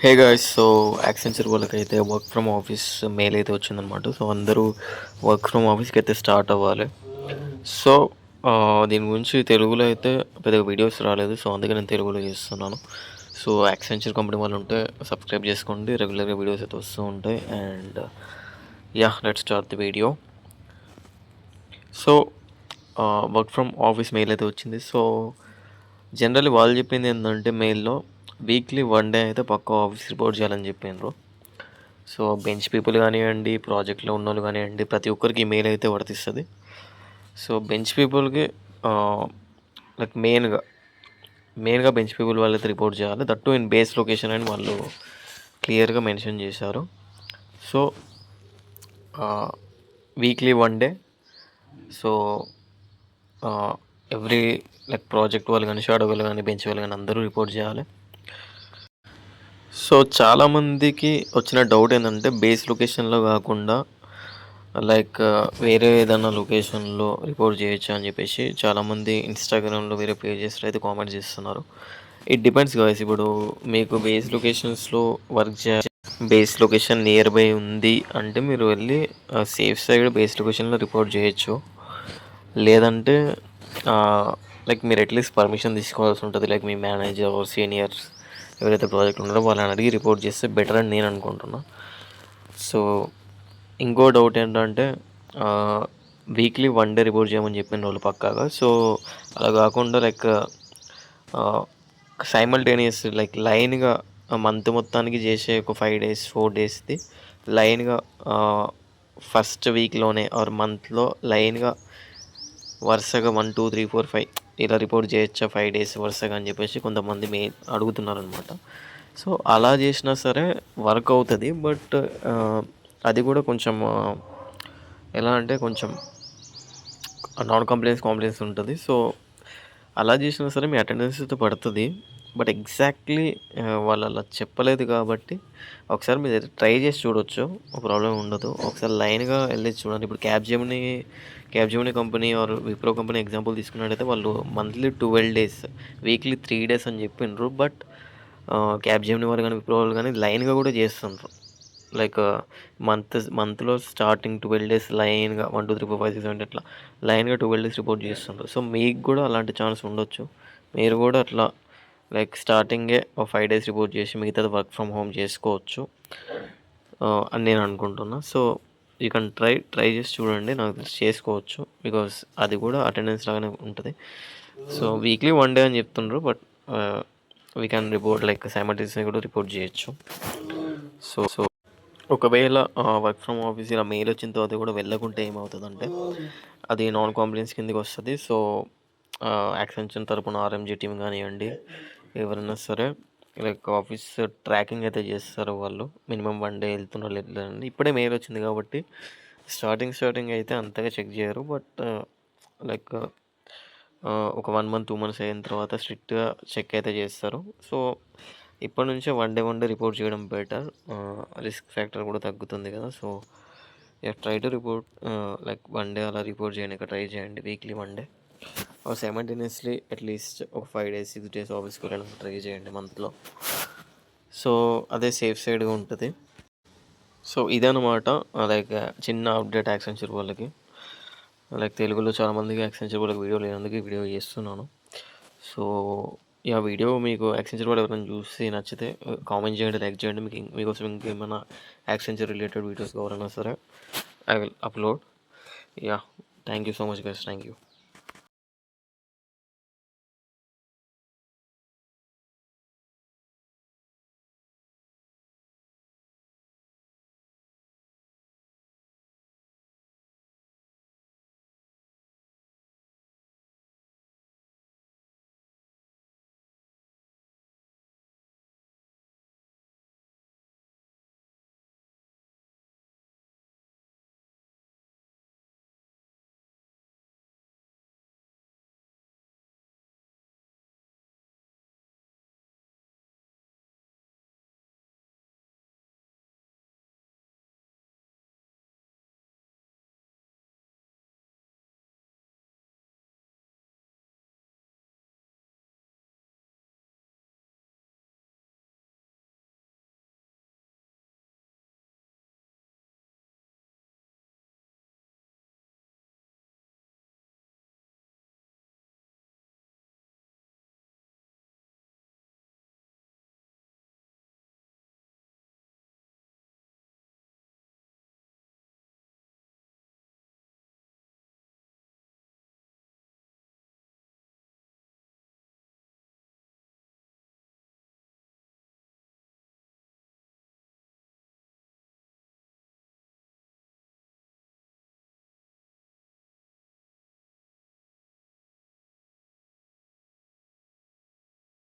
Hey guys, so Accenture వాళ్ళకైతే work from office mail అయితే వచ్చిందనమాట. సో అందరూ వర్క్ ఫ్రమ్ ఆఫీస్కి అయితే స్టార్ట్ అవ్వాలి. సో దీని గురించి తెలుగులో అయితే పెద్దగా వీడియోస్ రాలేదు. సో అందుకే నేను తెలుగులో చేస్తున్నాను. సో యాక్సెంచర్ కంపెనీ వాళ్ళు ఉంటే సబ్స్క్రైబ్ చేసుకోండి. రెగ్యులర్గా వీడియోస్ అయితే వస్తూ ఉంటాయి. And let's start the video. So work from office mail అయితే వచ్చింది. సో జనరల్లీ వాళ్ళు చెప్పింది ఏంటంటే మెయిల్లో వీక్లీ 1 డే అయితే పక్కా ఆఫీస్ రిపోర్ట్ చేయాలని చెప్పిండ్రు. సో బెంచ్ పీపుల్ కానివ్వండి, ప్రాజెక్ట్లో ఉన్న వాళ్ళు కానివ్వండి, ప్రతి ఒక్కరికి మెయిల్ అయితే వర్తిస్తుంది. సో బెంచ్ పీపుల్కి లైక్ మెయిన్గా బెంచ్ పీపుల్ వాళ్ళైతే రిపోర్ట్ చేయాలి. దట్టు ఇన్ బేస్ లొకేషన్ అని వాళ్ళు క్లియర్గా మెన్షన్ చేశారు. So weekly 1 day. So every like project వాళ్ళు కానీ, షాడో వాళ్ళు కానీ, బెంచ్ వాళ్ళు కానీ అందరూ రిపోర్ట్ చేయాలి. సో చాలామందికి వచ్చిన డౌట్ ఏంటంటే బేస్ లొకేషన్లో కాకుండా లైక్ వేరే ఏదైనా లొకేషన్లో రిపోర్ట్ చేయొచ్చా అని చెప్పేసి చాలామంది ఇన్స్టాగ్రామ్లో వేరే పేజెస్లో అయితే కామెంట్ చేస్తున్నారు. It depends guys. ఇప్పుడు మీకు బేస్ లొకేషన్స్లో వర్క్ చేయాలి, బేస్ లొకేషన్ నియర్ బై ఉంది అంటే మీరు వెళ్ళి సేఫ్ సైడ్ బేస్ లొకేషన్లో రిపోర్ట్ చేయొచ్చు. లేదంటే లైక్ మీరు అట్లీస్ట్ పర్మిషన్ తీసుకోవాల్సి ఉంటుంది. లైక్ మీ మేనేజర్ ఆర్ సీనియర్స్ ఎవరైతే ప్రాజెక్ట్ ఉన్నారో వాళ్ళని అడిగి రిపోర్ట్ చేస్తే బెటర్ అని నేను అనుకుంటున్నా. సో ఇంకో డౌట్ ఏంటంటే వీక్లీ 1 డే రిపోర్ట్ చేయమని చెప్పిన వాళ్ళు పక్కాగా. సో అలా కాకుండా లైక్ సైమల్టేనియస్ లైక్ లైన్గా మంత్ మొత్తానికి చేసే ఒక 5 days 4 daysది లైన్గా ఫస్ట్ వీక్లోనే ఆర్ మంత్లో లైన్గా వరుసగా 1 2 3 4 5 ఇలా రిపోర్ట్ చేయొచ్చా 5 days వరుసగా అని చెప్పేసి కొంతమంది అడుగుతున్నారనమాట. సో అలా చేసినా సరే వర్క్ అవుతుంది. బట్ అది కూడా కొంచెం ఎలా అంటే కొంచెం నాన్ కాంప్లైన్స్ ఉంటుంది. సో అలా చేసినా సరే మీ అటెండెన్స్ అయితే పడుతుంది. బట్ ఎగ్జాక్ట్లీ వాళ్ళు అలా చెప్పలేదు కాబట్టి ఒకసారి మీరు ట్రై చేసి చూడొచ్చు, ప్రాబ్లం ఉండదు. ఒకసారి లైన్గా వెళ్ళి చూడండి. ఇప్పుడు Capgemini company or Wipro company example తీసుకున్నట్టయితే వాళ్ళు మంత్లీ 12 days, వీక్లీ 3 days అని చెప్పిండ్రు. బట్ క్యాబ్జెమినీ వాళ్ళు కానీ విప్రో వాళ్ళు కానీ లైన్గా కూడా చేస్తుండ్రు. లైక్ మంత్లో స్టార్టింగ్ 12 days లైన్గా 1 2 3 4 5 6 7 అట్లా లైన్గా 12 days రిపోర్ట్ చేస్తుండ్రు. సో మీకు కూడా అలాంటి ఛాన్స్ ఉండొచ్చు. మీరు కూడా అట్లా లైక్ స్టార్టింగే 5 days రిపోర్ట్ చేసి మిగతాది వర్క్ ఫ్రమ్ హోమ్ చేసుకోవచ్చు అని నేను అనుకుంటున్నా. సో యూ కెన్ ట్రై చేసి చూడండి. నాకు తెలిసి చేసుకోవచ్చు. బికాస్ అది కూడా అటెండెన్స్ లాగానే ఉంటుంది. సో వీక్లీ 1 day అని చెప్తుండ్రు. But we can report like సైమల్టేనియస్గా కూడా రిపోర్ట్ చేయొచ్చు. సో ఒకవేళ వర్క్ ఫ్రమ్ ఆఫీస్ ఇలా మెయిల్ వచ్చిన తర్వాత కూడా వెళ్ళకుంటే ఏమవుతుందంటే అది నాన్ కాంప్లైన్స్ కిందకి వస్తుంది. సో యాక్సెంచర్ తరపున ఆర్ఎంజీ టీం కానివ్వండి, ఎవరైనా సరే లైక్ ఆఫీస్ ట్రాకింగ్ అయితే చేస్తారు వాళ్ళు. మినిమం 1 day వెళ్తున్నారు లేదండి. ఇప్పుడే మెయిల్ వచ్చింది కాబట్టి స్టార్టింగ్ అయితే అంతగా చెక్ చేయరు. బట్ లైక్ ఒక 1 month 2 months అయిన తర్వాత స్ట్రిక్ట్గా చెక్ అయితే చేస్తారు. సో ఇప్పటి నుంచే 1 day రిపోర్ట్ చేయడం బెటర్. రిస్క్ ఫ్యాక్టర్ కూడా తగ్గుతుంది కదా. So try to report like 1 day అలా రిపోర్ట్ చేయడానికి ట్రై చేయండి. వీక్లీ 1 day సైమల్టేనియస్లీ అట్లీస్ట్ ఒక 5 days 6 days ఆఫీస్కి వెళ్ళడానికి ట్రై చేయండి మంత్లో. సో అదే సేఫ్ సైడ్గా ఉంటుంది. సో ఇదనమాట లైక్ చిన్న అప్డేట్ యాక్సెంచర్ వాళ్ళకి. లైక్ తెలుగులో చాలామందికి యాక్సెంచర్ వాళ్ళకి వీడియో లేనందుకు వీడియో చేస్తున్నాను. సో వీడియో మీకు యాక్సెంచర్ వాళ్ళు ఎవరైనా చూసి నచ్చితే కామెంట్ చేయండి, లైక్ చేయండి. మీకోసం ఇంకేమైనా యాక్సెంచర్ రిలేటెడ్ వీడియోస్ కావాలన్నా సరే I will upload. Thank you so much guys. Thank you.